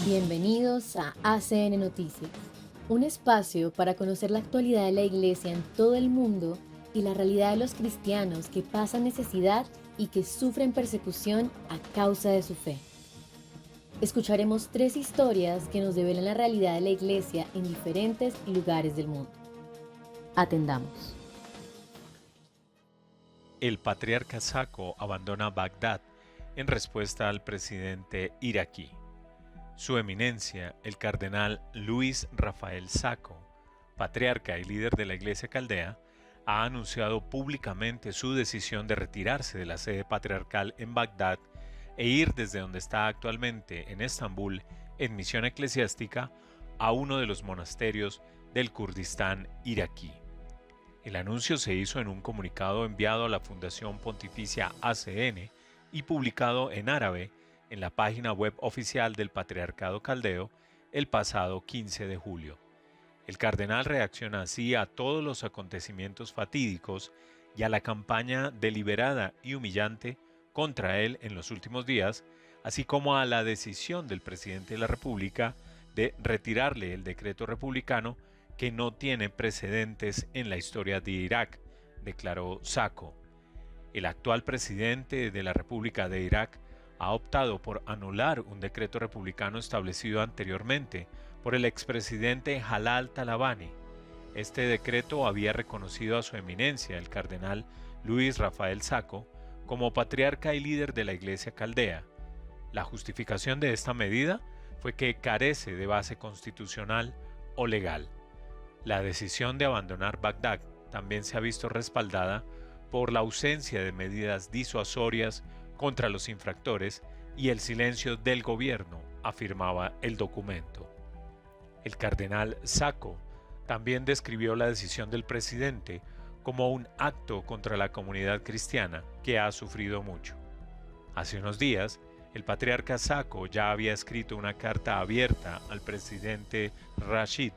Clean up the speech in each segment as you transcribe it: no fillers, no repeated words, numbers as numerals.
Bienvenidos a ACN Noticias, un espacio para conocer la actualidad de la Iglesia en todo el mundo y la realidad de los cristianos que pasan necesidad y que sufren persecución a causa de su fe. Escucharemos 3 historias que nos develan la realidad de la Iglesia en diferentes lugares del mundo. Atendamos. El patriarca Sako abandona Bagdad en respuesta al presidente iraquí. Su eminencia, el cardenal Luis Rafael Sako, patriarca y líder de la Iglesia Caldea, ha anunciado públicamente su decisión de retirarse de la sede patriarcal en Bagdad e ir desde donde está actualmente en Estambul en misión eclesiástica a uno de los monasterios del Kurdistán iraquí. El anuncio se hizo en un comunicado enviado a la Fundación Pontificia ACN y publicado en árabe en la página web oficial del Patriarcado Caldeo el pasado 15 de julio. El cardenal reacciona así a todos los acontecimientos fatídicos y a la campaña deliberada y humillante contra él en los últimos días, así como a la decisión del presidente de la República de retirarle el decreto republicano que no tiene precedentes en la historia de Irak, declaró Sako. El actual presidente de la República de Irak ha optado por anular un decreto republicano establecido anteriormente por el expresidente Jalal Talabani. Este decreto había reconocido a su eminencia, el cardenal Luis Rafael Sako, como patriarca y líder de la Iglesia Caldea. La justificación de esta medida fue que carece de base constitucional o legal. La decisión de abandonar Bagdad también se ha visto respaldada por la ausencia de medidas disuasorias contra los infractores y el silencio del gobierno, afirmaba el documento. El cardenal Sako también describió la decisión del presidente como un acto contra la comunidad cristiana que ha sufrido mucho. Hace unos días, el patriarca Sako ya había escrito una carta abierta al presidente Rashid,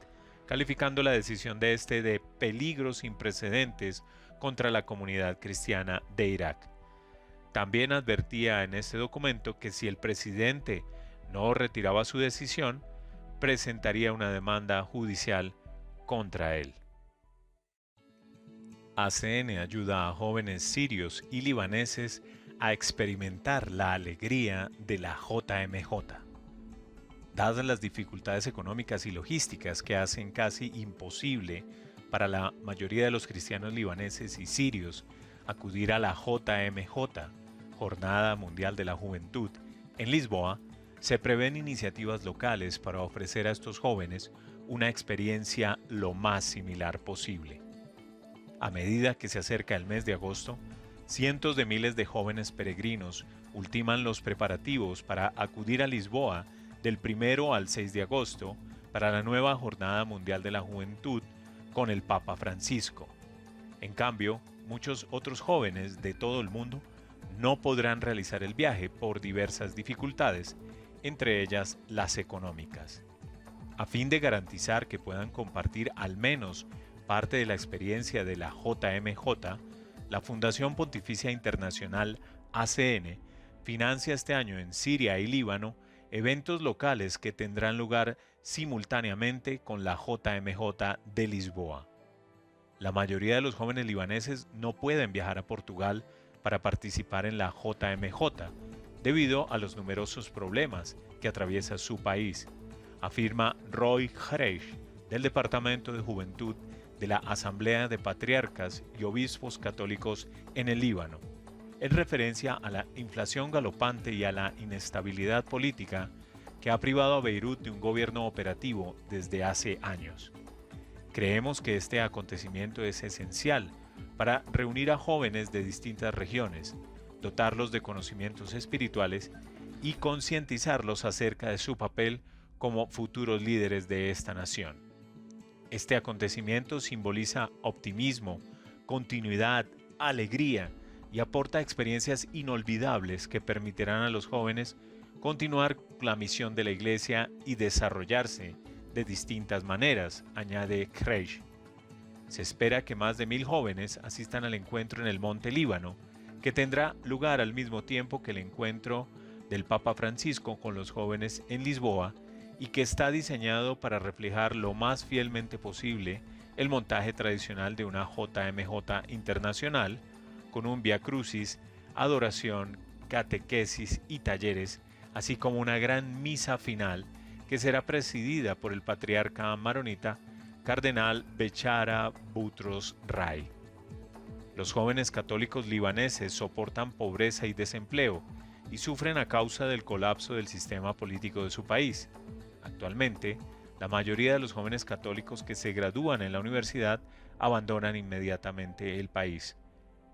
calificando la decisión de este de peligro sin precedentes contra la comunidad cristiana de Irak. También advertía en este documento que si el presidente no retiraba su decisión, presentaría una demanda judicial contra él. ACN ayuda a jóvenes sirios y libaneses a experimentar la alegría de la JMJ. Dadas las dificultades económicas y logísticas que hacen casi imposible para la mayoría de los cristianos libaneses y sirios acudir a la JMJ, Jornada Mundial de la Juventud, en Lisboa, se prevén iniciativas locales para ofrecer a estos jóvenes una experiencia lo más similar posible. A medida que se acerca el mes de agosto, cientos de miles de jóvenes peregrinos ultiman los preparativos para acudir a Lisboa del 1 al 6 de agosto para la nueva Jornada Mundial de la Juventud con el Papa Francisco. En cambio, muchos otros jóvenes de todo el mundo no podrán realizar el viaje por diversas dificultades, entre ellas las económicas. A fin de garantizar que puedan compartir al menos parte de la experiencia de la JMJ, la Fundación Pontificia Internacional ACN financia este año en Siria y Líbano eventos locales que tendrán lugar simultáneamente con la JMJ de Lisboa. La mayoría de los jóvenes libaneses no pueden viajar a Portugal para participar en la JMJ debido a los numerosos problemas que atraviesa su país, afirma Roy Hreish del Departamento de Juventud de la Asamblea de Patriarcas y Obispos Católicos en el Líbano, en referencia a la inflación galopante y a la inestabilidad política que ha privado a Beirut de un gobierno operativo desde hace años. Creemos que este acontecimiento es esencial para reunir a jóvenes de distintas regiones, dotarlos de conocimientos espirituales y concientizarlos acerca de su papel como futuros líderes de esta nación. Este acontecimiento simboliza optimismo, continuidad, alegría y aporta experiencias inolvidables que permitirán a los jóvenes continuar la misión de la Iglesia y desarrollarse de distintas maneras, añade Kreisch. Se espera que más de 1,000 jóvenes asistan al encuentro en el Monte Líbano, que tendrá lugar al mismo tiempo que el encuentro del Papa Francisco con los jóvenes en Lisboa y que está diseñado para reflejar lo más fielmente posible el montaje tradicional de una JMJ internacional, con un Vía Crucis, adoración, catequesis y talleres, así como una gran misa final que será presidida por el patriarca maronita Cardenal Bechara Boutros Rai. Los jóvenes católicos libaneses soportan pobreza y desempleo y sufren a causa del colapso del sistema político de su país. Actualmente, la mayoría de los jóvenes católicos que se gradúan en la universidad abandonan inmediatamente el país.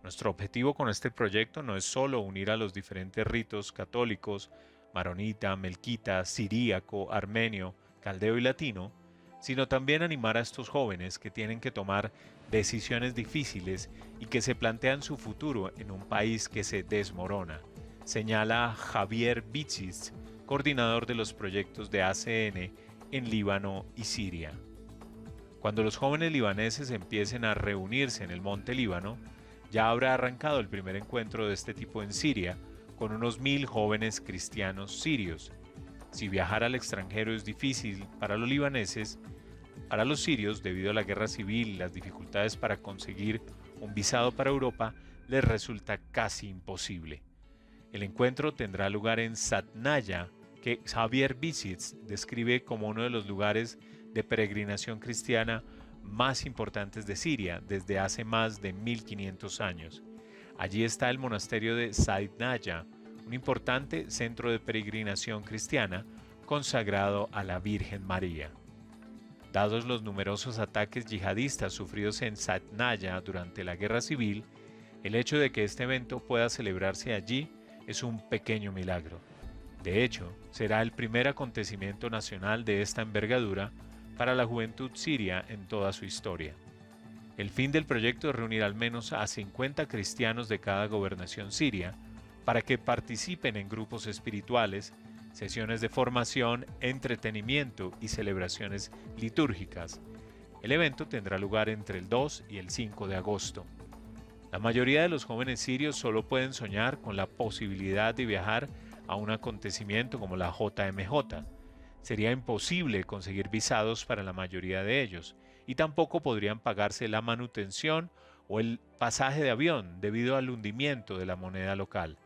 Nuestro objetivo con este proyecto no es solo unir a los diferentes ritos católicos, maronita, melquita, siríaco, armenio, caldeo y latino, sino también animar a estos jóvenes que tienen que tomar decisiones difíciles y que se plantean su futuro en un país que se desmorona, señala Javier Bichis, coordinador de los proyectos de ACN en Líbano y Siria. Cuando los jóvenes libaneses empiecen a reunirse en el monte Líbano, ya habrá arrancado el primer encuentro de este tipo en Siria, con unos 1000 jóvenes cristianos sirios. Si viajar al extranjero es difícil para los libaneses, para los sirios, debido a la guerra civil y las dificultades para conseguir un visado para Europa, les resulta casi imposible. El encuentro tendrá lugar en Satnaya, que Javier Bisitz describe como uno de los lugares de peregrinación cristiana más importantes de Siria desde hace más de 1500 años. Allí está el monasterio de Satnaya, un importante centro de peregrinación cristiana consagrado a la Virgen María. Dados los numerosos ataques yihadistas sufridos en Satnaya durante la guerra civil, el hecho de que este evento pueda celebrarse allí es un pequeño milagro. De hecho, será el primer acontecimiento nacional de esta envergadura para la juventud siria en toda su historia. El fin del proyecto es reunir al menos a 50 cristianos de cada gobernación siria para que participen en grupos espirituales, sesiones de formación, entretenimiento y celebraciones litúrgicas. El evento tendrá lugar entre el 2 y el 5 de agosto. La mayoría de los jóvenes sirios solo pueden soñar con la posibilidad de viajar a un acontecimiento como la JMJ. Sería imposible conseguir visados para la mayoría de ellos, y tampoco podrían pagarse la manutención o el pasaje de avión debido al hundimiento de la moneda local.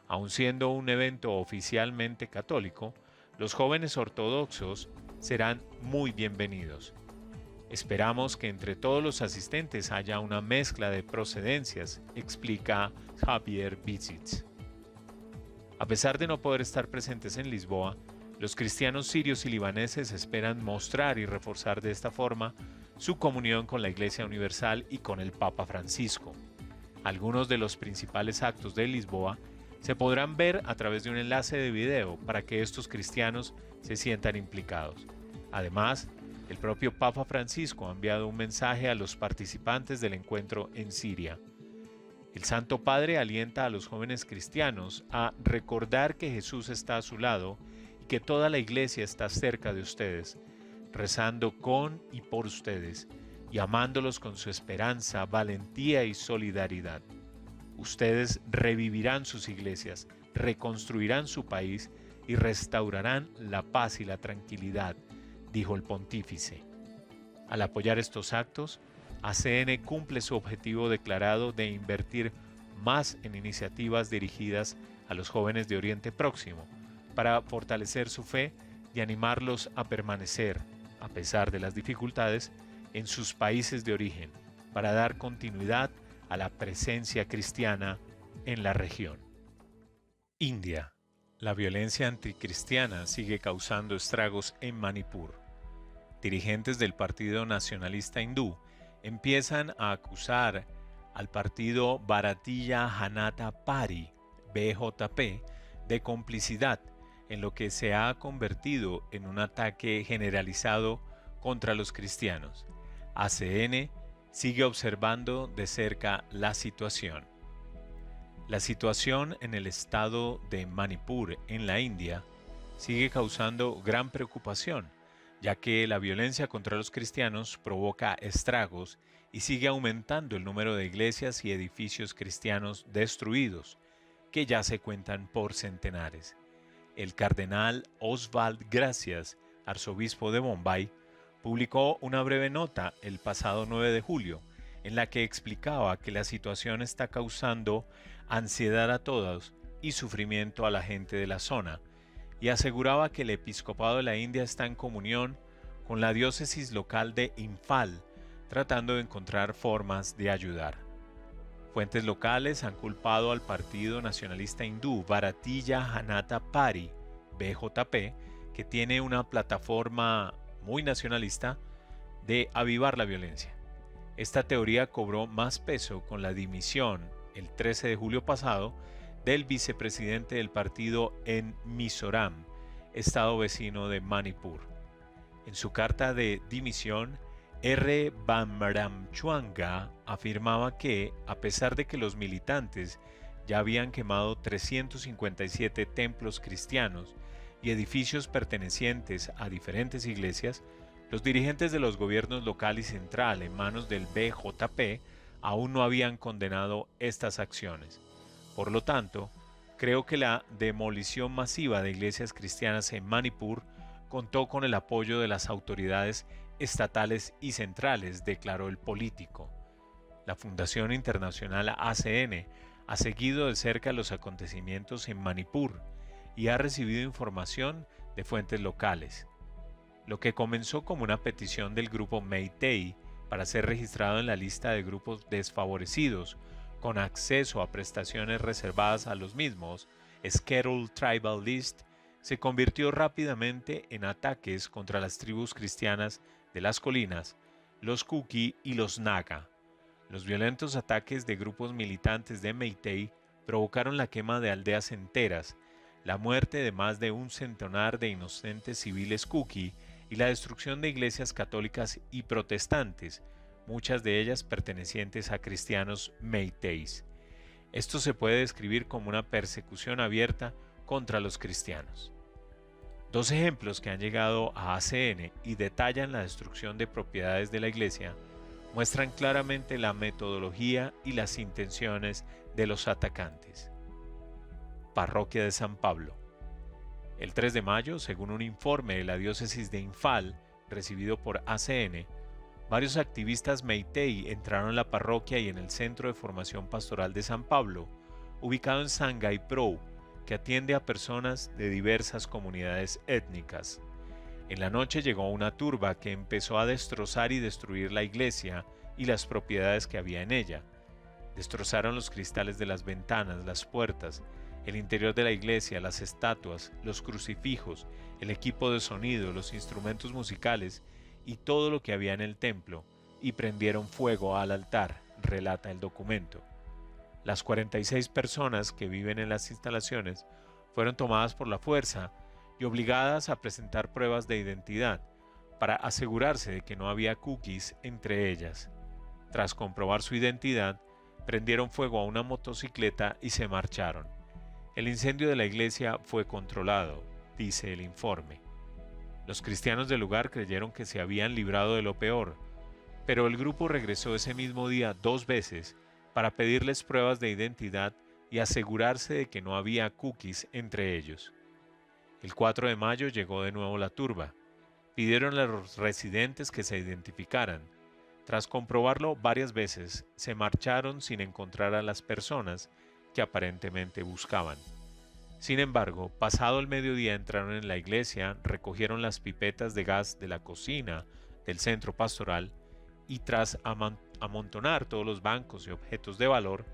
Aun siendo un evento oficialmente católico, los jóvenes ortodoxos serán muy bienvenidos. Esperamos que entre todos los asistentes haya una mezcla de procedencias, explica Javier Bisitz. A pesar de no poder estar presentes en Lisboa, los cristianos sirios y libaneses esperan mostrar y reforzar de esta forma su comunión con la Iglesia Universal y con el Papa Francisco. Algunos de los principales actos de Lisboa se podrán ver a través de un enlace de video para que estos cristianos se sientan implicados. Además, el propio Papa Francisco ha enviado un mensaje a los participantes del encuentro en Siria. El Santo Padre alienta a los jóvenes cristianos a recordar que Jesús está a su lado y que toda la iglesia está cerca de ustedes, rezando con y por ustedes y amándolos con su esperanza, valentía y solidaridad. Ustedes revivirán sus iglesias, reconstruirán su país y restaurarán la paz y la tranquilidad, dijo el pontífice. Al apoyar estos actos, ACN cumple su objetivo declarado de invertir más en iniciativas dirigidas a los jóvenes de Oriente Próximo, para fortalecer su fe y animarlos a permanecer, a pesar de las dificultades, en sus países de origen, para dar continuidad a la presencia cristiana en la región. India. La violencia anticristiana sigue causando estragos en Manipur. Dirigentes del Partido Nacionalista Hindú empiezan a acusar al partido Bharatiya Janata Party, BJP, de complicidad en lo que se ha convertido en un ataque generalizado contra los cristianos. ACN sigue observando de cerca la situación. La situación en el estado de Manipur, en la India, sigue causando gran preocupación, ya que la violencia contra los cristianos provoca estragos y sigue aumentando el número de iglesias y edificios cristianos destruidos, que ya se cuentan por centenares. El cardenal Oswald Gracias, arzobispo de Bombay, publicó una breve nota el pasado 9 de julio en la que explicaba que la situación está causando ansiedad a todos y sufrimiento a la gente de la zona, y aseguraba que el episcopado de la India está en comunión con la diócesis local de Imphal, tratando de encontrar formas de ayudar. Fuentes locales han culpado al partido nacionalista hindú Bharatiya Janata Party, BJP, que tiene una plataforma muy nacionalista, de avivar la violencia. Esta teoría cobró más peso con la dimisión, el 13 de julio pasado, del vicepresidente del partido en Mizoram, estado vecino de Manipur. En su carta de dimisión, R. Bamramchwanga afirmaba que, a pesar de que los militantes ya habían quemado 357 templos cristianos y edificios pertenecientes a diferentes iglesias, los dirigentes de los gobiernos local y central en manos del BJP aún no habían condenado estas acciones. Por lo tanto, creo que la demolición masiva de iglesias cristianas en Manipur contó con el apoyo de las autoridades estatales y centrales, declaró el político. La Fundación Internacional ACN ha seguido de cerca los acontecimientos en Manipur y ha recibido información de fuentes locales. Lo que comenzó como una petición del grupo Meitei para ser registrado en la lista de grupos desfavorecidos con acceso a prestaciones reservadas a los mismos, Scheduled Tribal List, se convirtió rápidamente en ataques contra las tribus cristianas de las colinas, los Kuki y los Naga. Los violentos ataques de grupos militantes de Meitei provocaron la quema de aldeas enteras, la muerte de más de un centenar de inocentes civiles Kuki y la destrucción de iglesias católicas y protestantes, muchas de ellas pertenecientes a cristianos Meiteis. Esto se puede describir como una persecución abierta contra los cristianos. Dos ejemplos que han llegado a ACN y detallan la destrucción de propiedades de la iglesia muestran claramente la metodología y las intenciones de los atacantes. Parroquia de San Pablo. El 3 de mayo, según un informe de la diócesis de Imphal recibido por ACN, varios activistas Meitei entraron en la parroquia y en el Centro de Formación Pastoral de San Pablo, ubicado en Sangai Pro, que atiende a personas de diversas comunidades étnicas. En la noche llegó una turba que empezó a destrozar y destruir la iglesia y las propiedades que había en ella. Destrozaron los cristales de las ventanas, las puertas, el interior de la iglesia, las estatuas, los crucifijos, el equipo de sonido, los instrumentos musicales y todo lo que había en el templo, y prendieron fuego al altar, relata el documento. Las 46 personas que viven en las instalaciones fueron tomadas por la fuerza y obligadas a presentar pruebas de identidad para asegurarse de que no había cookies entre ellas. Tras comprobar su identidad, prendieron fuego a una motocicleta y se marcharon. El incendio de la iglesia fue controlado, dice el informe. Los cristianos del lugar creyeron que se habían librado de lo peor, pero el grupo regresó ese mismo día 2 veces para pedirles pruebas de identidad y asegurarse de que no había cookies entre ellos. El 4 de mayo llegó de nuevo la turba. Pidieron a los residentes que se identificaran. Tras comprobarlo varias veces, se marcharon sin encontrar a las personas que aparentemente buscaban. Sin embargo, pasado el mediodía entraron en la iglesia, recogieron las pipetas de gas de la cocina del centro pastoral y tras amontonar todos los bancos y objetos de valor,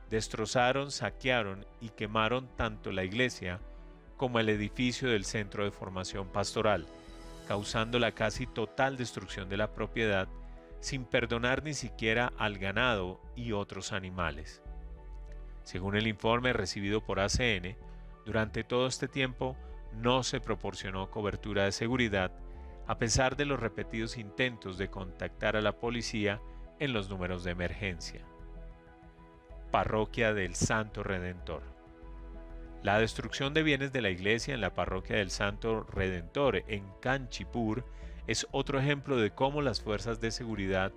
destrozaron, saquearon y quemaron tanto la iglesia como el edificio del centro de formación pastoral, causando la casi total destrucción de la propiedad sin perdonar ni siquiera al ganado y otros animales. Según el informe recibido por ACN, durante todo este tiempo no se proporcionó cobertura de seguridad, a pesar de los repetidos intentos de contactar a la policía en los números de emergencia. Parroquia del Santo Redentor. La destrucción de bienes de la iglesia en la Parroquia del Santo Redentor en Kanchipur es otro ejemplo de cómo las fuerzas de seguridad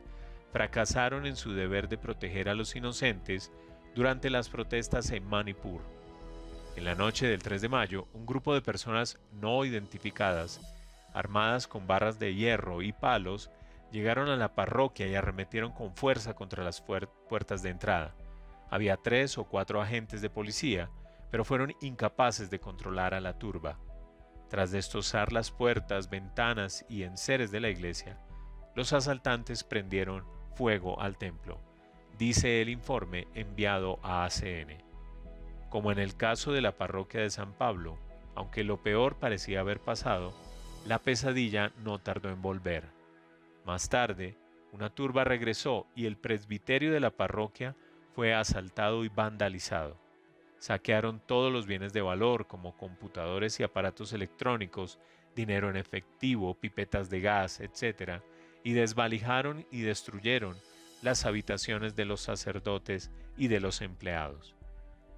fracasaron en su deber de proteger a los inocentes durante las protestas en Manipur. En la noche del 3 de mayo, un grupo de personas no identificadas armadas con barras de hierro y palos, llegaron a la parroquia y arremetieron con fuerza contra las puertas de entrada. Había 3 o 4 agentes de policía, pero fueron incapaces de controlar a la turba. Tras destrozar las puertas, ventanas y enseres de la iglesia, los asaltantes prendieron fuego al templo, dice el informe enviado a ACN. Como en el caso de la parroquia de San Pablo, aunque lo peor parecía haber pasado, la pesadilla no tardó en volver. Más tarde, una turba regresó y el presbiterio de la parroquia fue asaltado y vandalizado. Saquearon todos los bienes de valor como computadores y aparatos electrónicos, dinero en efectivo, pipetas de gas, etc., y desvalijaron y destruyeron las habitaciones de los sacerdotes y de los empleados.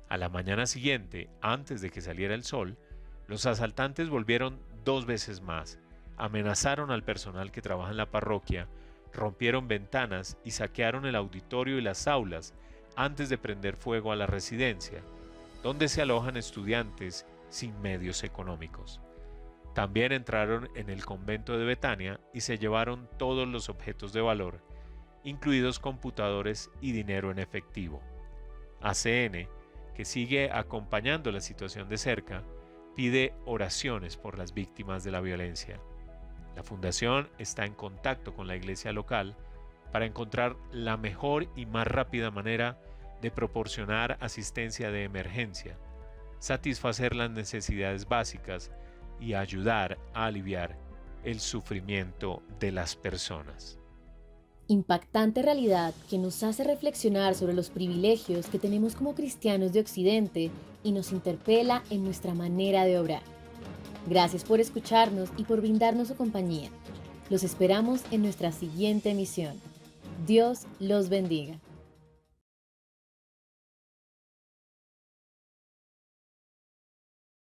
A la mañana siguiente, antes de que saliera el sol, los asaltantes volvieron 2 veces más, amenazaron al personal que trabaja en la parroquia, rompieron ventanas y saquearon el auditorio y las aulas antes de prender fuego a la residencia, donde se alojan estudiantes sin medios económicos. También entraron en el convento de Betania y se llevaron todos los objetos de valor, incluidos computadores y dinero en efectivo. ACN, que sigue acompañando la situación de cerca, pide oraciones por las víctimas de la violencia. La fundación está en contacto con la iglesia local para encontrar la mejor y más rápida manera de proporcionar asistencia de emergencia, satisfacer las necesidades básicas y ayudar a aliviar el sufrimiento de las personas. Impactante realidad que nos hace reflexionar sobre los privilegios que tenemos como cristianos de Occidente y nos interpela en nuestra manera de obrar. Gracias por escucharnos y por brindarnos su compañía. Los esperamos en nuestra siguiente emisión. Dios los bendiga.